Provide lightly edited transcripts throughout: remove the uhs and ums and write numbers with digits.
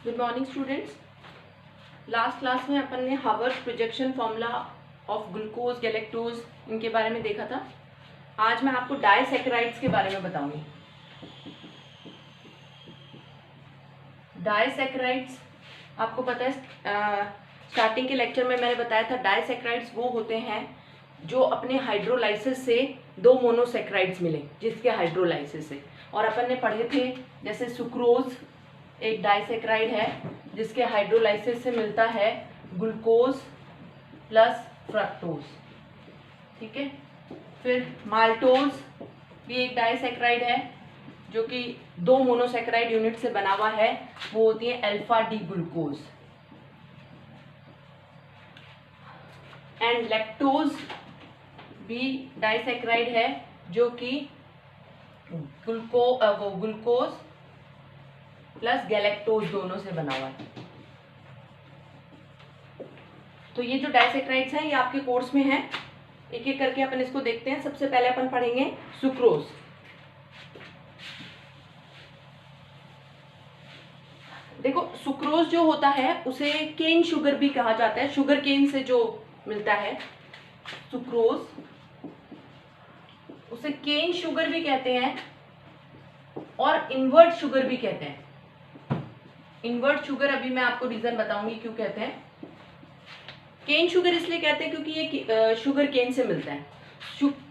Good morning students. Last class में अपन ने Haworth projection formula of glucose, galactose इनके बारे में देखा था। आज मैं आपको डाइसैकेराइड्स के बारे में बताऊंगी। डाइसैकेराइड्स आपको पता है, स्टार्टिंग के लेक्चर में मैंने बताया था डाइसैकेराइड्स वो होते हैं जो अपने हाइड्रोलाइसिस से दो मोनोसैकेराइड्स मिले, जिसके हाइड्रोलाइसिस से। और अपन ने पढ़े थे जैसे सुक्रोज एक डाइसैकेराइड है जिसके हाइड्रोलाइसिस से मिलता है ग्लूकोज प्लस फ्रक्टोज, ठीक है। फिर माल्टोज भी एक डाइसैकेराइड है जो कि दो मोनोसैकेराइड यूनिट से बना हुआ है, वो होती है alpha D glucose. And lactose भी डाइसैकेराइड है जो कि ग्लूकोज प्लस गैलेक्टोज दोनों से बना हुआ है। तो ये जो डाइसैकेराइड्स हैं ये आपके कोर्स में हैं, एक एक करके अपन इसको देखते हैं। सबसे पहले अपन पढ़ेंगे सुक्रोज। देखो, सुक्रोज जो होता है उसे केन शुगर भी कहा जाता है, शुगर केन से जो मिलता है सुक्रोज, उसे केन शुगर भी कहते हैं और इनवर्ट शुगर भी कहते हैं। इनवर्ट शुगर अभी मैं आपको रीजन बताऊंगी क्यों कहते हैं। केन शुगर इसलिए कहते हैं क्योंकि ये शुगर केन से मिलता है।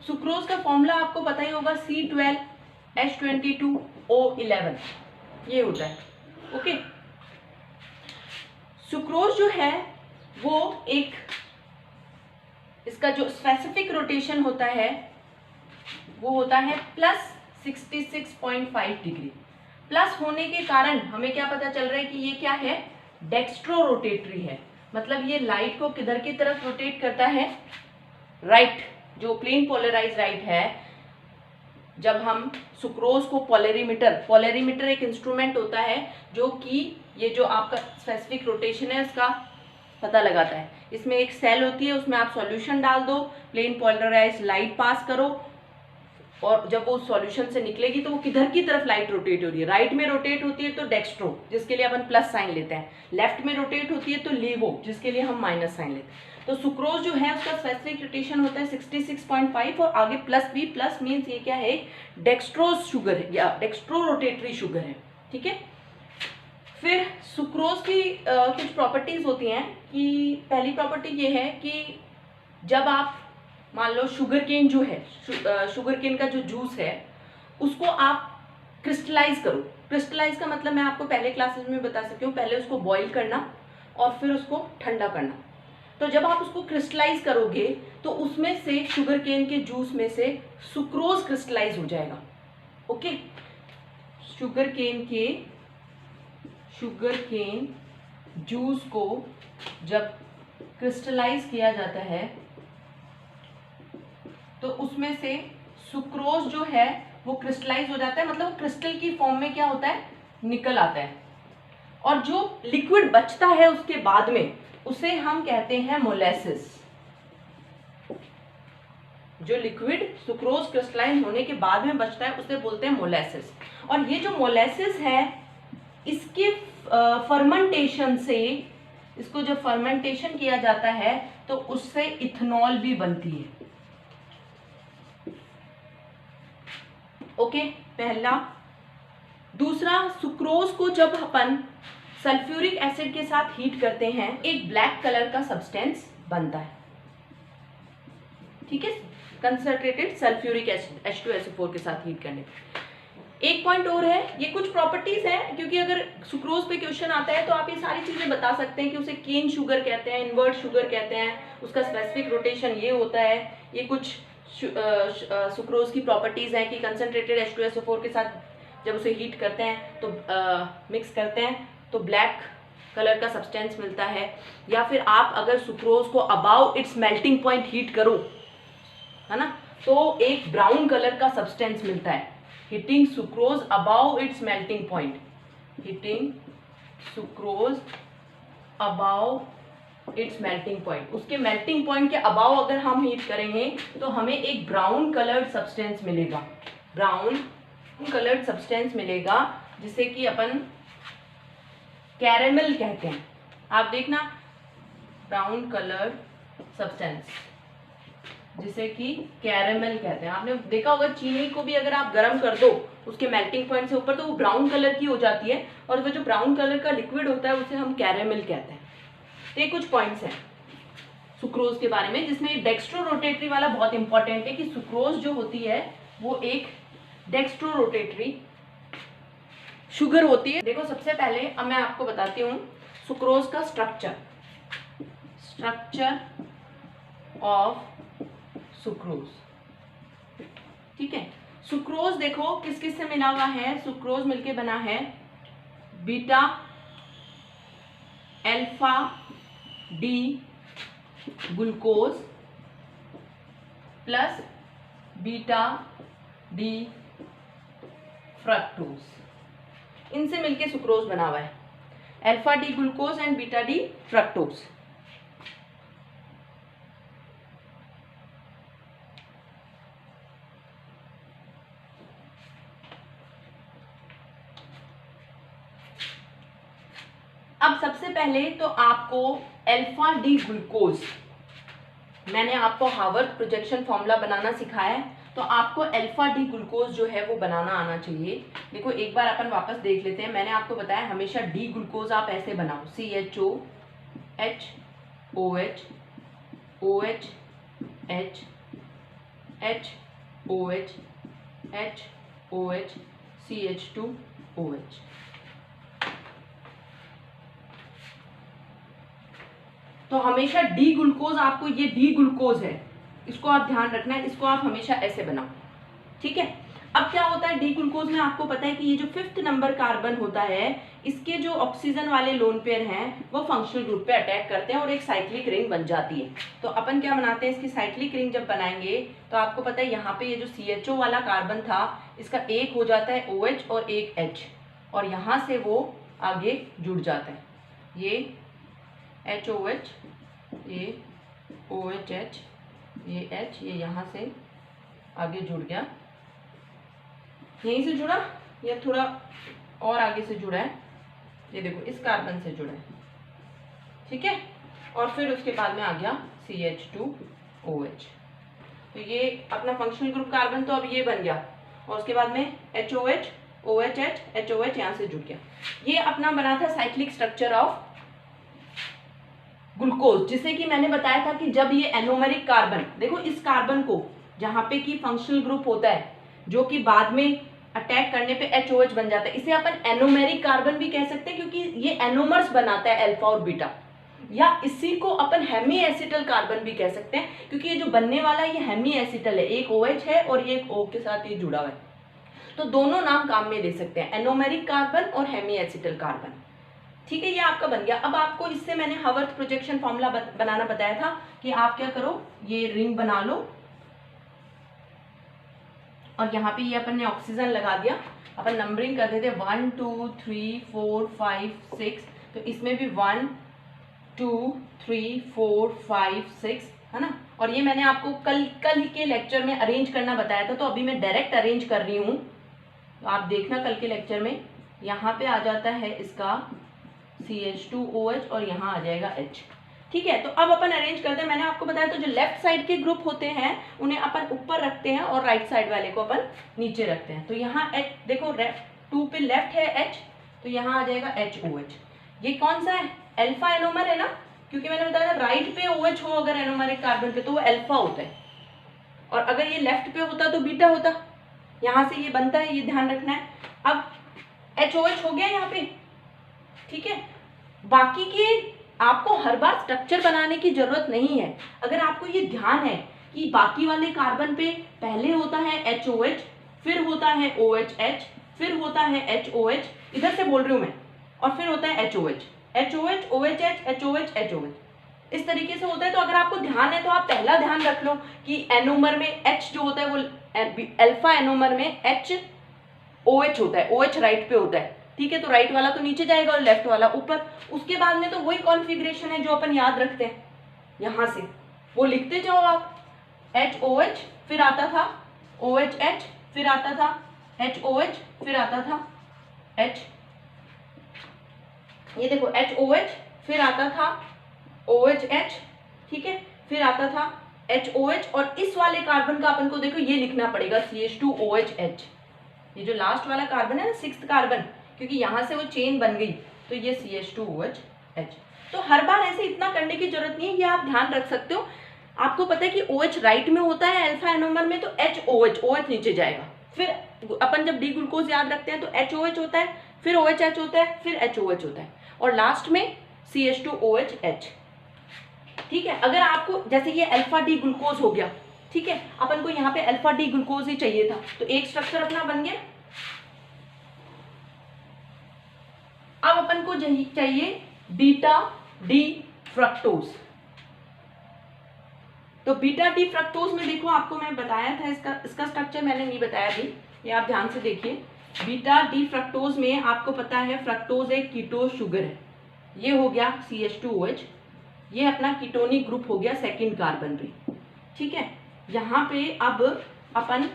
सुक्रोज का फॉर्मूला आपको पता ही होगा, C12H22O11 ये होता है, ओके। सुक्रोज जो है वो एक, इसका जो स्पेसिफिक रोटेशन होता है वो होता है प्लस 66.5 डिग्री। प्लस होने के कारण हमें क्या पता चल रहा है कि ये क्या है, डेक्स्ट्रो रोटेटरी है। मतलब ये लाइट को किधर की तरफ रोटेट करता है, राइट, जो प्लेन पोलराइज राइट है। जब हम सुक्रोज को पोलरीमीटर एक इंस्ट्रूमेंट होता है जो कि ये जो आपका स्पेसिफिक रोटेशन है इसका पता लगाता है। इसमें एक सेल होती है, उसमें आप सॉल्यूशन डाल दो, प्लेन पोलराइज लाइट पास करो, और जब वो सॉल्यूशन से निकलेगी तो वो किधर की तरफ लाइट रोटेट हो रही है, राइट में रोटेट होती है तो डेक्स्ट्रो, जिसके लिए अपन प्लस साइन लेते हैं। लेफ्ट में रोटेट होती है तो लीवो, जिसके लिए हम माइनस साइन लेते हैं। तो सुक्रोज जो है उसका स्पेसिफिक रोटेशन होता है 66.5 और आगे प्लस भी, प्लस मीन्स ये क्या है, डेक्स्ट्रोज शुगर है या डेक्स्ट्रो रोटेटरी शुगर है, ठीक है। फिर सुक्रोज की कुछ प्रॉपर्टीज होती हैं कि पहली प्रॉपर्टी ये है कि जब आप मान लो शुगर केन जो है, शुगर केन का जो जूस है उसको आप क्रिस्टलाइज करो। क्रिस्टलाइज का मतलब मैं आपको पहले क्लासेस में बता सकती हूँ, पहले उसको बॉईल करना और फिर उसको ठंडा करना। तो जब आप उसको क्रिस्टलाइज करोगे तो उसमें से शुगर केन के जूस में से सुक्रोज क्रिस्टलाइज हो जाएगा, ओके। शुगर केन जूस को जब क्रिस्टलाइज किया जाता है तो उसमें से सुक्रोज जो है वो क्रिस्टलाइज हो जाता है, मतलब क्रिस्टल की फॉर्म में क्या होता है, निकल आता है। और जो लिक्विड बचता है उसके बाद में उसे हम कहते हैं मोलेसिस। जो लिक्विड सुक्रोज क्रिस्टलाइन होने के बाद में बचता है उसे बोलते हैं मोलेसिस। और ये जो मोलेसिस है इसके फर्मेंटेशन से, इसको जब फर्मेंटेशन किया जाता है तो उससे इथेनॉल भी बनती है, ओके, पहला। दूसरा, सुक्रोज को जब अपन सल्फ्यूरिक एसिड के साथ हीट करते हैं एक ब्लैक कलर का सब्सटेंस बनता है, ठीक है, कंसंट्रेटेड सल्फ्यूरिक एसिड H2SO4 के साथ हीट करने पे। एक पॉइंट और है, ये कुछ प्रॉपर्टीज हैं क्योंकि अगर सुक्रोज पे क्वेश्चन आता है तो आप ये सारी चीजें बता सकते हैं कि उसे केन शुगर कहते हैं, इनवर्ट शुगर कहते हैं, उसका स्पेसिफिक रोटेशन ये होता है। ये कुछ सुक्रोज की प्रॉपर्टीज हैं कि कंसंट्रेटेड H2SO4 के साथ जब उसे हीट करते हैं तो मिक्स करते हैं तो ब्लैक कलर का सब्सटेंस मिलता है। या फिर आप अगर सुक्रोज को above it's melting point heat करो, है ना, तो एक ब्राउन कलर का सब्सटेंस मिलता है। Heating sucrose above it's melting point, heating sucrose above it's melting point, उसके मेल्टिंग पॉइंट के अबाव अगर हम हीट करेंगे तो हमें एक ब्राउन कलर्ड सब्सटेंस मिलेगा, ब्राउन कलर्ड सब्सटेंस मिलेगा, जिसे कि अपन कैरेमल कहते हैं। आप देखना, ब्राउन कलर सब्सटेंस जिसे कि कैरेमल कहते हैं। आपने देखा होगा चीनी को भी अगर आप गर्म कर दो उसके मेल्टिंग पॉइंट से ऊपर तो वो ब्राउन कलर की हो जाती है, और वो जो ब्राउन कलर का लिक्विड होता है उसे हम कैरेमल कहते हैं। तो ये कुछ पॉइंट्स हैं सुक्रोज के बारे में, जिसमें डेक्स्ट्रो रोटेटरी वाला बहुत इंपॉर्टेंट है कि सुक्रोज जो होती है वो एक डेक्स्ट्रो रोटेटरी शुगर होती है। देखो सबसे पहले अब मैं आपको बताती हूँ सुक्रोज का स्ट्रक्चर ऑफ सुक्रोज। ठीक है, सुक्रोज देखो किस किस से मिला हुआ है। सुक्रोज मिलके बना है beta alpha D glucose plus beta D fructose, इनसे मिलके सुक्रोज बना हुआ है। Alpha D glucose and beta D fructose. अब सबसे पहले तो आपको अल्फा डी ग्लूकोज, मैंने आपको हार्वर्ड प्रोजेक्शन फॉर्मूला बनाना सिखाया है, तो आपको अल्फा डी ग्लूकोज जो है वो बनाना आना चाहिए। देखो एक बार अपन वापस देख लेते हैं। मैंने आपको बताया हमेशा डी ग्लूकोज आप ऐसे बनाओ, CHOOH OH HOH CH2OH। तो हमेशा डी ग्लूकोज, आपको ये डी ग्लूकोज है इसको आप ध्यान रखना है, इसको आप हमेशा ऐसे बनाओ। ठीक है, अब क्या होता है डी ग्लूकोज में, आपको पता है कि ये जो 5th नंबर कार्बन होता है इसके जो ऑक्सीजन वाले लोन पेयर हैं वो फंक्शनल ग्रुप पे अटैक करते हैं और एक साइक्लिक रिंग बन जाती है। तो अपन क्या बनाते हैं, इसकी साइक्लिक रिंग जब बनाएंगे तो आपको पता है यहाँ पे ये जो CHO वाला कार्बन था इसका एक हो जाता है OH और एक H, और यहाँ से वो आगे जुड़ जाता है, ये HOH, ये OHH, ये H, ये यहाँ से आगे जुड़ गया, यहीं से जुड़ा या थोड़ा और आगे से जुड़ा है, ये देखो इस कार्बन से जुड़ा है। ठीक है, और फिर उसके बाद में आ गया CH2OH। तो ये अपना फंक्शनल ग्रुप कार्बन तो अब ये बन गया, और उसके बाद में HOH OHH HOH यहाँ से जुड़ गया। ये अपना बना था साइक्लिक स्ट्रक्चर ऑफ ग्लूकोज, जिसे कि मैंने बताया था कि जब ये एनोमेरिक कार्बन, देखो इस कार्बन को जहाँ पे कि फंक्शनल ग्रुप होता है जो कि बाद में अटैक करने पे HOH बन जाता है, इसे अपन एनोमेरिक कार्बन भी कह सकते हैं क्योंकि ये एनोमर्स बनाता है अल्फा और बीटा, या इसी को अपन हेमी एसिटल कार्बन भी कह सकते हैं क्योंकि ये जो बनने वाला है ये हेमी एसिटल है, एक OH है और ये एक O के साथ ये जुड़ा हुआ है। तो दोनों नाम काम में ले सकते हैं, एनोमेरिक कार्बन और हेमी एसिटल कार्बन। ठीक है, ये आपका बन गया। अब आपको इससे मैंने हार्वर्ड प्रोजेक्शन फॉर्मूला बनाना बताया था कि आप क्या करो, ये रिंग बना लो और यहाँ पे ये अपन ने ऑक्सीजन लगा दिया। अपन नंबरिंग कर देते 1 2 3 4 5 6, तो इसमें भी 1 2 3 4 5 6 है ना। और ये मैंने आपको कल के लेक्चर में अरेंज करना बताया था, तो अभी मैं डायरेक्ट अरेंज कर रही हूँ, तो आप देखना कल के लेक्चर में यहाँ पे आ जाता है इसका CH2OH और यहाँ आ जाएगा H। ठीक है, तो अब अपन अरेंज करते हैं। मैंने आपको बताया तो जो लेफ्ट साइड के ग्रुप होते हैं उन्हें अपन ऊपर रखते हैं और राइट साइड वाले को अपन नीचे रखते हैं। तो यहाँ H देखो 2 पे लेफ्ट है H, तो यहाँ आ जाएगा HOH। ये कौन सा है, अल्फा एनोमर है ना, क्योंकि मैंने बताया था राइट पे OH हो अगर एनोमरिक कार्बन पे तो वो अल्फा होता है, और अगर ये लेफ्ट पे होता तो बीटा होता। यहाँ से ये बनता है, ये ध्यान रखना है। अब HOH हो गया यहाँ पे। ठीक है, बाकी के आपको हर बार स्ट्रक्चर बनाने की जरूरत नहीं है। अगर आपको ये ध्यान है कि बाकी वाले कार्बन पे पहले होता है HOH, फिर होता है OHH, फिर होता है HOH, इधर से बोल रही हूँ मैं, और फिर होता है HOH OHH HOH HOH, इस तरीके से होता है। तो अगर आपको ध्यान है तो आप पहला ध्यान रख लो कि एनोमर में H जो होता है वो अल्फा एनोमर में HOH होता है, OH राइट पे होता है। ठीक है, तो राइट वाला तो नीचे जाएगा और लेफ्ट वाला ऊपर। उसके बाद में तो वही कॉन्फ़िगरेशन है जो अपन याद रखते हैं, यहाँ से वो लिखते जाओ आप, HOH फिर आता था OHH, फिर आता था HOH, फिर आता था H ये देखो HOH, फिर आता था OHH, ठीक है, फिर आता था HOH, और इस वाले कार्बन का अपन को देखो ये लिखना पड़ेगा CH2OHH। ये जो लास्ट वाला कार्बन है ना, 6th कार्बन, क्योंकि यहां से वो चेन बन गई तो ये CH2OHH। तो हर बार ऐसे इतना करने की जरूरत नहीं है, ये आप ध्यान रख सकते हो। आपको पता है कि OH राइट में होता है अल्फा एनोमर में, तो HOH, OH नीचे जाएगा। फिर अपन जब डी ग्लूकोज याद रखते हैं तो HOH होता है, फिर OHH होता है, फिर HOH होता है, और लास्ट में CH2OHH। ठीक है, अगर आपको जैसे ये अल्फा डी ग्लूकोज हो गया, ठीक है, अपन को यहाँ पे अल्फा डी ग्लूकोज ही चाहिए था, तो एक स्ट्रक्चर अपना बन गया। अब अपन को चाहिए बीटा डी फ्रक्टोज। तो बीटा डी फ्रक्टोज में देखो, आपको मैं बताया था, इसका स्ट्रक्चर मैंने नहीं बताया अभी, ये आप ध्यान से देखिए। बीटा डी फ्रक्टोज में आपको पता है फ्रक्टोज एक कीटो शुगर है, ये हो गया CH2OH, ये अपना कीटोनिक ग्रुप हो गया सेकंड कार्बन पे, ठीक है। यहाँ पे अब अपन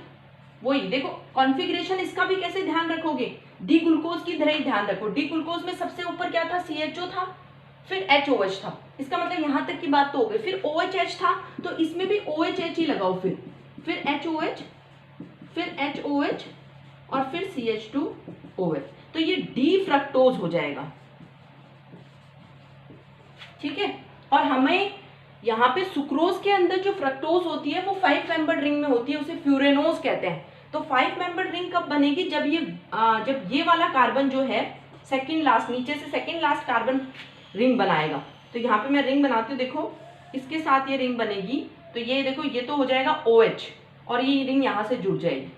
वही देखो कॉन्फ़िगरेशन, इसका भी कैसे ध्यान रखोगे, डी ग्लूकोज की तरह ही ध्यान रखो। डी ग्लूकोज में सबसे ऊपर क्या था, CHO था, फिर HOH था, इसका मतलब यहाँ तक की बात तो हो गई। फिर OHH था, तो इसमें भी OHH ही लगाओ, फिर HOH, फिर HOH, और फिर CH2OH, तो ये डी फ्रक्टोज हो जाएगा, ठीक है। और हमें यहाँ पे सुक्रोज के अंदर जो फ्रक्टोज होती है वो 5 मेंबर्ड रिंग में होती है, उसे फ्यूरेनोज कहते हैं। तो 5 मेंबर्ड रिंग कब बनेगी, जब ये वाला कार्बन जो है सेकंड लास्ट, नीचे से सेकंड लास्ट कार्बन रिंग बनाएगा। तो यहाँ पे मैं रिंग बनाती हूँ, देखो इसके साथ ये रिंग बनेगी, तो ये देखो ये तो हो जाएगा OH, और ये रिंग यहाँ से जुड़ जाएगी,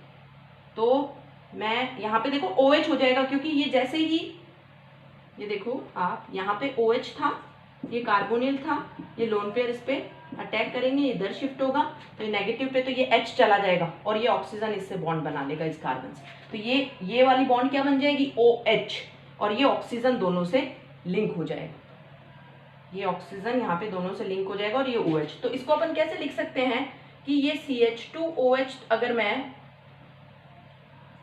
तो मैं यहाँ पे देखो OH हो जाएगा, क्योंकि ये जैसे ही ये देखो आप यहाँ पे OH था, ये कार्बोनिल था, ये लोन पेयर इस पे अटैक करेंगे, इधर शिफ्ट होगा, तो ये नेगेटिव पे, तो ये H चला जाएगा और ये ऑक्सीजन इससे बॉन्ड बना लेगा इस कार्बन से, तो ये वाली बॉन्ड क्या बन जाएगी, OH, और ये ऑक्सीजन दोनों से लिंक हो जाएगा, ये ऑक्सीजन यहाँ पे दोनों से लिंक हो जाएगा, और ये OH। तो इसको अपन कैसे लिख सकते हैं कि ये CH2OH अगर मैं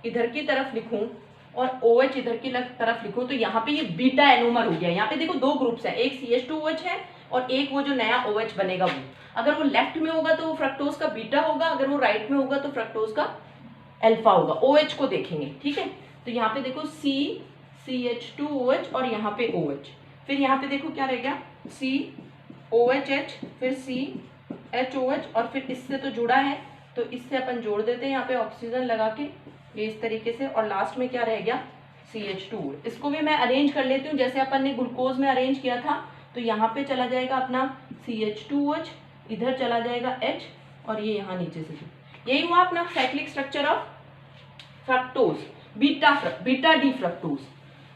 इधर की तरफ लिखूं और OH इधर की तरफ लिखूं, तो यहाँ पे ये बीटा एनोमर हो गया। यहाँ पे देखो दो ग्रुप्स है, एक CH2OH है और एक वो जो नया OH बनेगा वो। अगर वो लेफ्ट में होगा तो वो फ्रक्टोज का बीटा होगा, अगर वो राइट में होगा तो फ्रक्टोज का अल्फा होगा। OH को देखेंगे, ठीक है। तो यहाँ पे देखो CH2OH और यहाँ पे OH, फिर यहाँ पे देखो क्या रहेगा COHH, फिर CHOH, और फिर इससे तो जुड़ा है तो इससे अपन जोड़ देते हैं यहाँ पे ऑक्सीजन लगा के, ये इस तरीके से, और लास्ट में क्या रह गया CH2। इसको भी मैं अरेंज कर लेती हूँ जैसे अपन ने ग्लूकोज में अरेंज किया था। तो यहाँ पे चला जाएगा अपना CH2OH, इधर चला जाएगा H, और ये यहाँ नीचे से। यही हुआ अपना cyclic structure of fructose, beta D fructose.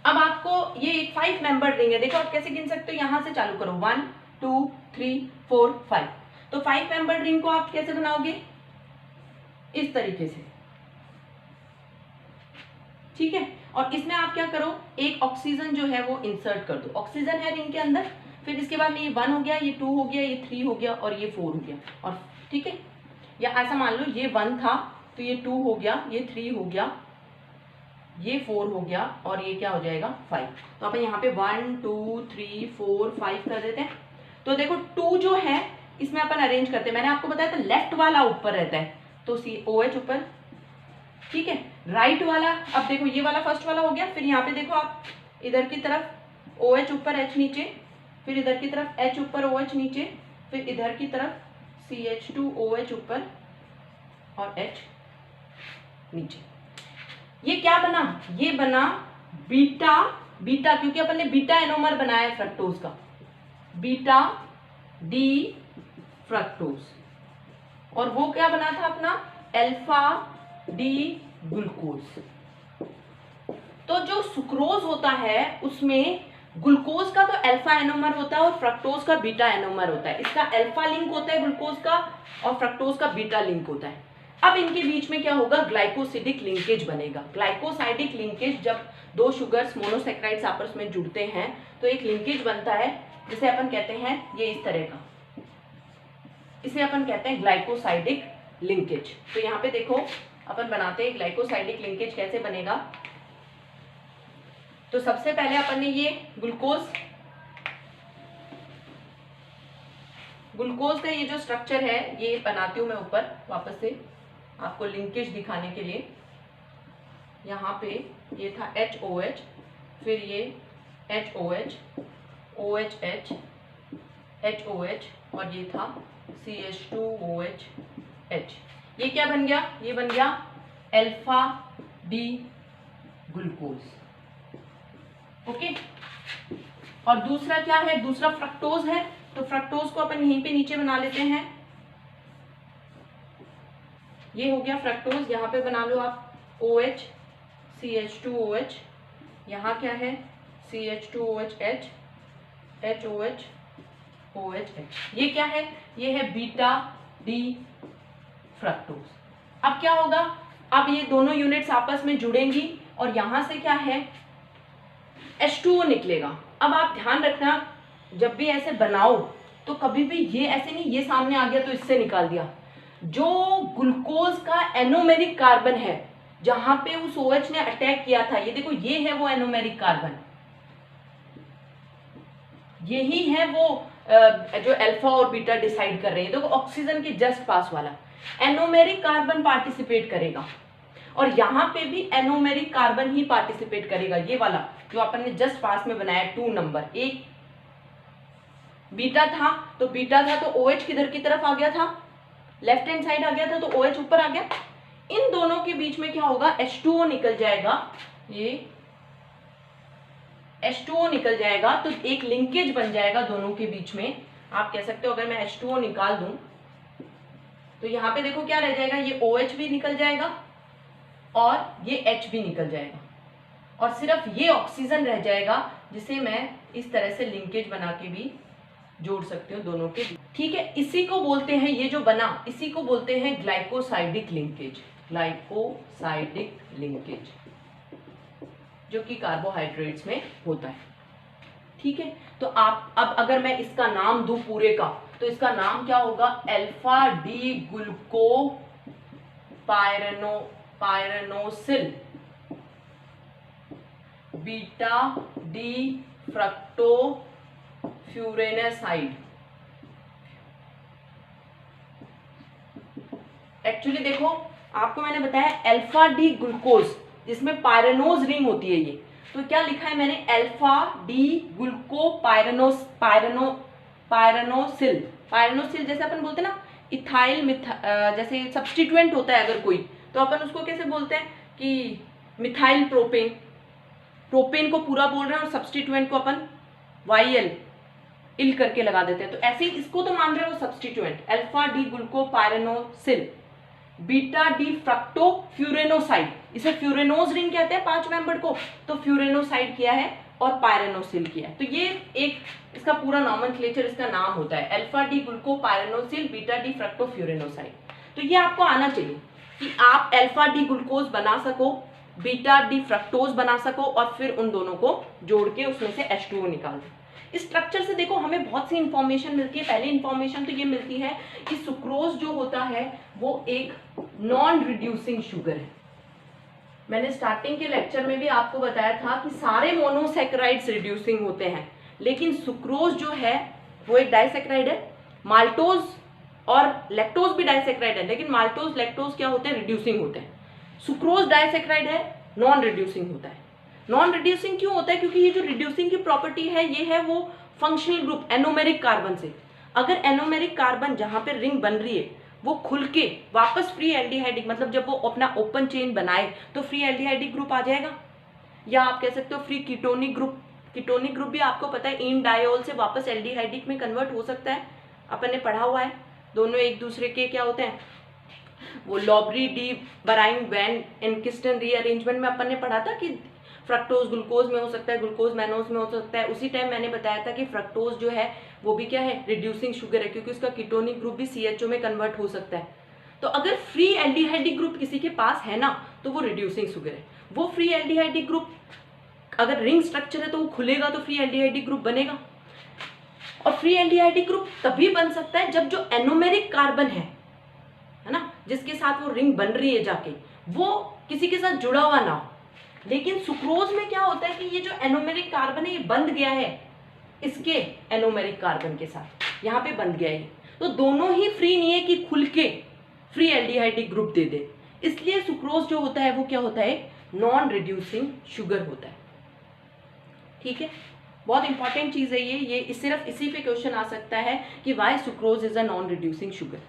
अब आपको ये एक 5 मेंबर रिंग है, देखो आप कैसे गिन सकते हो, यहाँ से चालू करो 1 2 3 4 5। तो 5 मेंबर रिंग को आप कैसे बनाओगे, इस तरीके से, ठीक है। और इसमें आप क्या करो, एक ऑक्सीजन जो है वो इंसर्ट कर दो, ऑक्सीजन है रिंग के अंदर, फिर इसके बाद ये 1 हो गया, ये 2 हो गया, ये 3 हो गया, और ये 4 हो गया, और ठीक है। या ऐसा मान लो ये 1 था तो ये 2 हो गया, ये 3 हो गया, ये 4 हो गया, और ये क्या हो जाएगा 5। तो अपन यहाँ पे 1 2 3 4 5 कर देते हैं। तो देखो 2 जो है इसमें अपन अरेंज करते हैं, मैंने आपको बताया था लेफ्ट वाला ऊपर रहता है, तो COH ऊपर, ठीक है। राइट वाला, अब देखो ये वाला फर्स्ट वाला हो गया, फिर यहाँ पे देखो आप इधर की तरफ OH ऊपर H नीचे, फिर इधर की तरफ H ऊपर OH नीचे, फिर इधर की तरफ CH2OH ऊपर और H नीचे। ये क्या बना, ये बना बीटा, क्योंकि अपन ने बीटा एनोमर बनाया है फ्रक्टोज का, बीटा डी फ्रक्टोज, और वो क्या बना था अपना अल्फा डी ग्लूकोज। तो जो सुक्रोज होता है उसमें ग्लूकोज का तो अल्फा एनोमर होता है और फ्रक्टोज का बीटा एनोमर होता है। इसका अल्फा लिंक होता है ग्लूकोज का, और फ्रक्टोज का बीटा लिंक होता है। अब इनके बीच में क्या होगा, ग्लाइकोसिडिक लिंकेज बनेगा। ग्लाइकोसाइडिक लिंकेज, जब दो शुगर्स मोनोसैकेराइड्स आपस में जुड़ते हैं तो एक लिंकेज बनता है, जिसे अपन कहते हैं ये इस तरह का, इसे अपन कहते हैं ग्लाइकोसाइडिक लिंकेज। तो यहाँ पे देखो अपन बनाते हैं ग्लाइकोसाइडिक लिंकेज कैसे बनेगा। तो सबसे पहले अपन ने ये ग्लूकोज का ये जो स्ट्रक्चर है ये बनाती हूं मैं ऊपर वापस से आपको लिंकेज दिखाने के लिए। यहाँ पे ये था HOH, फिर ये HOH, OHH, HOH और ये था CH2OH। ये क्या बन गया? ये बन गया अल्फा डी ग्लूकोज। ओके, और दूसरा क्या है? दूसरा फ्रक्टोज है। तो फ्रक्टोज को अपन यहीं पे नीचे बना लेते हैं। ये हो गया फ्रक्टोज। यहाँ पे बना लो आप OH, CH2OH, यहाँ क्या है? CH2OHH, HOH, OHH। ये क्या है? ये है बीटा डी फ्रक्टोज। अब क्या होगा? अब ये दोनों यूनिट्स आपस में जुड़ेंगी और यहां से क्या है? H2O निकलेगा। अब आप ध्यान रखना, जब भी ऐसे बनाओ तो कभी भी ये ऐसे नहीं, ये सामने आ गया तो इससे निकाल दिया। जो ग्लूकोज का एनोमेरिक कार्बन है, जहां पे उस OH ने अटैक किया था, ये देखो, ये है वो एनोमेरिक कार्बन, यही है वो जो अल्फा और बीटा डिसाइड कर रहे हैं। देखो, ऑक्सीजन के जस्ट पास वाला एनोमेरिक कार्बन पार्टिसिपेट करेगा, और यहाँ पे भी एनोमेरिक कार्बन ही पार्टिसिपेट करेगा। ये वाला जो अपन ने जस्ट पास में बनाया 2 नंबर, एक बीटा था तो OH किधर की तरफ आ गया था? लेफ्ट हैंड साइड आ गया था, तो OH ऊपर आ गया। इन दोनों के बीच में क्या होगा? H2O निकल जाएगा। ये H2O निकल जाएगा तो एक लिंकेज बन जाएगा दोनों के बीच में। आप कह सकते हो अगर मैं H2O निकाल दूं तो यहाँ पे देखो क्या रह जाएगा? ये OH भी निकल जाएगा और ये H भी निकल जाएगा, और सिर्फ ये ऑक्सीजन रह जाएगा, जिसे मैं इस तरह से लिंकेज बना के भी जोड़ सकते हो दोनों के बीच। ठीक है, इसी को बोलते हैं, ये जो बना, इसी को बोलते हैं ग्लाइकोसाइडिक लिंकेज। ग्लाइकोसाइडिक लिंकेज जो कि कार्बोहाइड्रेट्स में होता है। ठीक है, तो आप अब अगर मैं इसका नाम दूं पूरे का, तो इसका नाम क्या होगा? Alpha D ग्लूको पायरेनोसिल beta D fructo फ्यूरेनासाइड। Actually देखो, आपको मैंने बताया अल्फा डी ग्लूकोज, जिसमें पायरेनोज रिंग होती है। ये तो क्या लिखा है मैंने? अल्फा डी ग्लूको पायरेनोसिल जैसे अपन बोलते हैं ना, इथाइल जैसे सब्स्टिट्यूएंट होता है अगर कोई, तो अपन उसको कैसे बोलते हैं कि मिथाइल प्रोपेन। प्रोपेन को पूरा बोल रहे हैं और सब्स्टिट्यूएंट को अपन YL इल करके लगा देते हैं। तो ऐसे ही इसको तो मान रहे हो substituent, alpha D ग्लूको पायरेनोसिल beta D fructo फ्यूरेनोसाइड। इसे फ्यूरेनोज रिंग कहते हैं 5 मेंबर को, तो फ्यूरेनोसाइड किया है और पायरेनोसिल किया है। तो ये एक इसका पूरा नॉमेनक्लेचर, इसका नाम होता है alpha D ग्लूको पायरेनोसिल beta D fructo फ्यूरेनोसाइड। तो ये आपको आना चाहिए कि आप अल्फा डी ग्लूकोज बना सको, बीटा डी फ्रक्टोज बना सको, और फिर उन दोनों को जोड़ के उसमें से H2O निकाल दो। इस स्ट्रक्चर से देखो हमें बहुत सी इंफॉर्मेशन मिलती है। पहली इंफॉर्मेशन तो ये मिलती है कि सुक्रोज जो होता है वो एक नॉन रिड्यूसिंग शुगर है। मैंने स्टार्टिंग के लेक्चर में भी आपको बताया था कि सारे मोनोसैकेराइड्स रिड्यूसिंग होते हैं, लेकिन सुक्रोज जो है वो एक डाइसैकेराइड है। माल्टोज और लैक्टोज भी डाइसैकेराइड है, लेकिन माल्टोज लैक्टोज क्या होते हैं? रिड्यूसिंग होते हैं। सुक्रोज डाइसैकेराइड है, नॉन रिड्यूसिंग होता है। नॉन रिड्यूसिंग क्यों होता है? क्योंकि ये जो रिड्यूसिंग की प्रॉपर्टी है ये है वो फंक्शनल ग्रुप एनोमेरिक कार्बन से। अगर एनोमेरिक कार्बन जहां पे रिंग बन रही है वो खुल के वापस फ्री एल्डिहाइडिक, मतलब जब वो अपना ओपन चेन बनाए तो फ्री एल्डिहाइडिक ग्रुप आ जाएगा, या आप कह सकते हो free ketonic group. Ketonic group भी आपको पता है इन डायोल से वापस एल्डिहाइडिक में कन्वर्ट हो सकता है, अपन ने पढ़ा हुआ है। दोनों एक दूसरे के क्या होते हैं? वो लॉबरी डी बराइन वैन एनकिस्टन रीअरेंजमेंट में अपन ने पढ़ा था कि फ्रक्टोज ग्लूकोज में हो सकता है, ग्लूकोज मैनोज में हो सकता है। उसी टाइम मैंने बताया था कि फ्रक्टोज जो है वो भी क्या है? रिड्यूसिंग शुगर है, क्योंकि उसका कीटोनिक ग्रुप भी CHO में कन्वर्ट हो सकता है। तो अगर फ्री एल्डिहाइडिक ग्रुप किसी के पास है ना, तो वो रिड्यूसिंग शुगर है। वो फ्री एल्डिहाइडिक ग्रुप अगर रिंग स्ट्रक्चर है तो वो खुलेगा तो फ्री एल्डिहाइडिक ग्रुप बनेगा। और फ्री एल्डिहाइडिक ग्रुप तभी बन सकता है जब जो एनोमेरिक कार्बन है ना, जिसके साथ वो रिंग बन रही है जाके, वो किसी के साथ जुड़ा हुआ ना हो। लेकिन सुक्रोज में क्या होता है कि ये जो एनोमेरिक कार्बन है ये बंध गया है इसके एनोमेरिक कार्बन के साथ, यहाँ पे बंध गया है, तो दोनों ही फ्री नहीं है कि खुल के फ्री एल्डिहाइडिक ग्रुप दे दे, इसलिए सुक्रोज जो होता है वो क्या होता है, नॉन रिड्यूसिंग शुगर होता है। ठीक है, बहुत इंपॉर्टेंट चीज है ये सिर्फ इसी पे क्वेश्चन आ सकता है कि why sucrose is a non reducing sugar.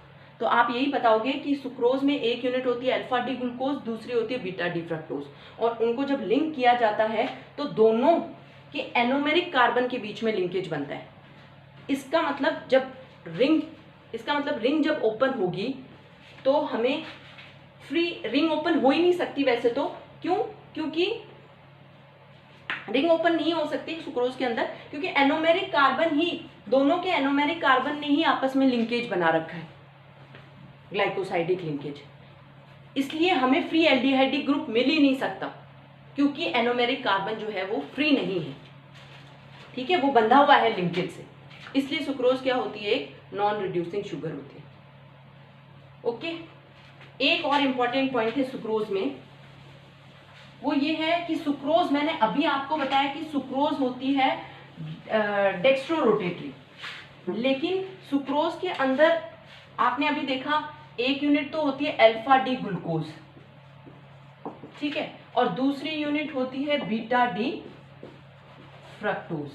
तो आप यही बताओगे कि सुक्रोज में एक यूनिट होती है अल्फा डी ग्लूकोज, दूसरी होती है बीटा डी फ्रक्टोज, और उनको जब लिंक किया जाता है तो दोनों के एनोमेरिक कार्बन के बीच में लिंकेज बनता है। इसका मतलब रिंग जब ओपन होगी तो हमें फ्री रिंग ओपन हो ही नहीं सकती वैसे तो, क्यों, क्योंकि रिंग ओपन नहीं हो सकती सुक्रोज के अंदर, क्योंकि एनोमेरिक कार्बन ही, दोनों के एनोमेरिक कार्बन ने ही आपस में लिंकेज बना रखा है, ग्लाइकोसाइडिक लिंकेज, इसलिए हमें फ्री एल्डिहाइडिक ग्रुप मिल ही नहीं सकता, क्योंकि एनोमेरिक कार्बन जो है वो फ्री नहीं है। ठीक है, वो बंधा हुआ है लिंकेज से, इसलिए सुक्रोज क्या होती है, एक नॉन रिड्यूसिंग शुगर होती है। ओके, एक और इंपॉर्टेंट पॉइंट है सुक्रोज में, वो ये है कि सुक्रोज, मैंने अभी आपको बताया कि सुक्रोज होती है डेक्स्ट्रो रोटेटरी, लेकिन सुक्रोज के अंदर आपने अभी देखा एक यूनिट तो होती है अल्फा डी ग्लूकोज, ठीक है, और दूसरी यूनिट होती है बीटा डी फ्रक्टोज।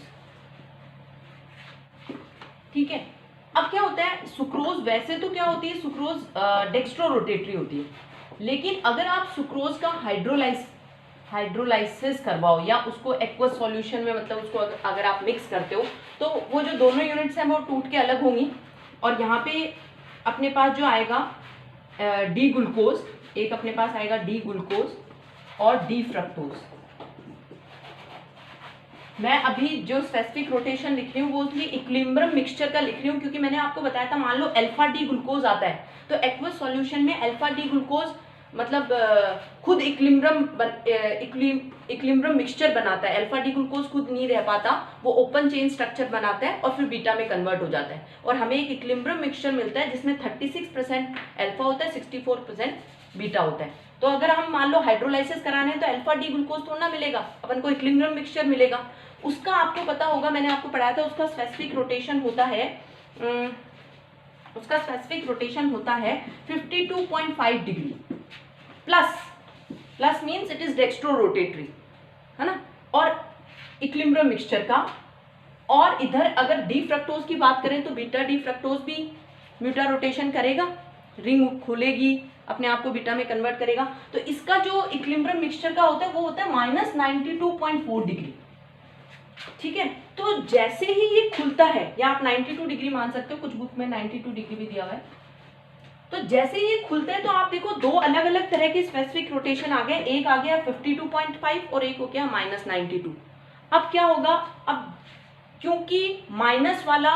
ठीक है, अब क्या होता है, सुक्रोज वैसे तो क्या होती है, सुक्रोज डेक्स्ट्रो रोटेटरी होती है, लेकिन अगर आप सुक्रोज का हाइड्रोलाइसिस करवाओ या उसको एक्वस सॉल्यूशन में, मतलब उसको अगर आप मिक्स करते हो, तो वो जो दोनों यूनिट्स हैं वो टूट के अलग होंगी, और यहाँ पे अपने पास जो आएगा डी ग्लूकोज, एक अपने पास आएगा डी ग्लूकोज और डी फ्रक्टोज। मैं अभी जो स्पेसिफिक रोटेशन लिख रही हूँ वो उसकी इक्विलिब्रियम मिक्सचर का लिख रही हूँ, क्योंकि मैंने आपको बताया था, मान लो अल्फा डी ग्लूकोज आता है तो एक्वस सॉल्यूशन में अल्फा डी ग्लूकोज मतलब खुद इक्विलिब्रियम मिक्सचर बनाता है, अल्फा डी ग्लूकोज खुद नहीं रह पाता, वो ओपन चेन स्ट्रक्चर बनाता है और फिर बीटा में कन्वर्ट हो जाता है, और हमें एक इक्विलिब्रियम मिक्सचर मिलता है जिसमें 36% अल्फा होता है, 64% बीटा होता है। तो अगर हम मान लो हाइड्रोलाइसिस कराने हैं तो अल्फा डी ग्लूकोज थोड़ा ना मिलेगा, अपन को इक्विलिब्रियम मिक्सचर मिलेगा। उसका आपको पता होगा, मैंने आपको पढ़ाया था, उसका स्पेसिफिक रोटेशन होता है 52.5 degree plus means it is dextrorotatory, है ना, और इक्विलिब्रियम मिक्सचर का। और इधर अगर डी फ्रक्टोज की बात करें तो बीटा डी फ्रक्टोज भी म्यूटा रोटेशन करेगा, रिंग खुलेगी, अपने आप को बीटा में कन्वर्ट करेगा। तो इसका जो इक्विलिब्रियम मिक्सचर का होता है वो होता है -92.4 डिग्री। ठीक है, तो जैसे ही ये खुलता है, या आप 92 डिग्री मान सकते हो, कुछ बुक में 92 डिग्री भी दिया हुआ है, तो जैसे ही ये खुलते हैं तो आप देखो दो अलग अलग तरह की स्पेसिफिक रोटेशन आ गए, एक आ गया 52.5 और एक हो गया -92। अब क्या होगा, अब क्योंकि माइनस वाला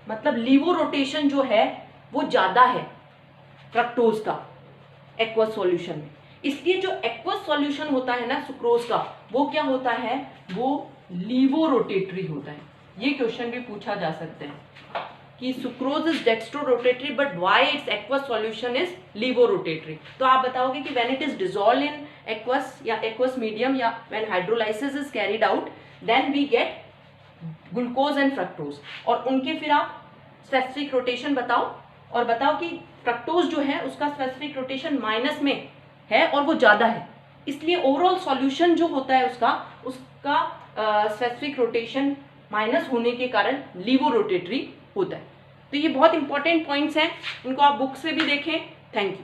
मतलब लीवो रोटेशन जो है वो ज्यादा है फ्रक्टोज का एक्वस सॉल्यूशन में, इसलिए जो एक्वस सॉल्यूशन होता है ना सुक्रोज का, वो क्या होता है, वो लीवो रोटेटरी होता है। ये क्वेश्चन भी पूछा जा सकता है कि sucrose is dextrorotatory but why its aqueous solution is levorotatory. तो आप बताओगे कि when it is dissolve in aqueous या एक्वस मीडियम, या when hydrolysis is carried out, then we get glucose and fructose, और उनके फिर आप स्पेसिफिक रोटेशन बताओ, और बताओ कि फ्रक्टोज जो है उसका स्पेसिफिक रोटेशन माइनस में है और वो ज्यादा है, इसलिए ओवरऑल सॉल्यूशन जो होता है उसका स्पेसिफिक रोटेशन माइनस होने के कारण लीवो रोटेटरी होता है। तो ये बहुत इंपॉर्टेंट पॉइंट्स हैं, इनको आप बुक से भी देखें। Thank you.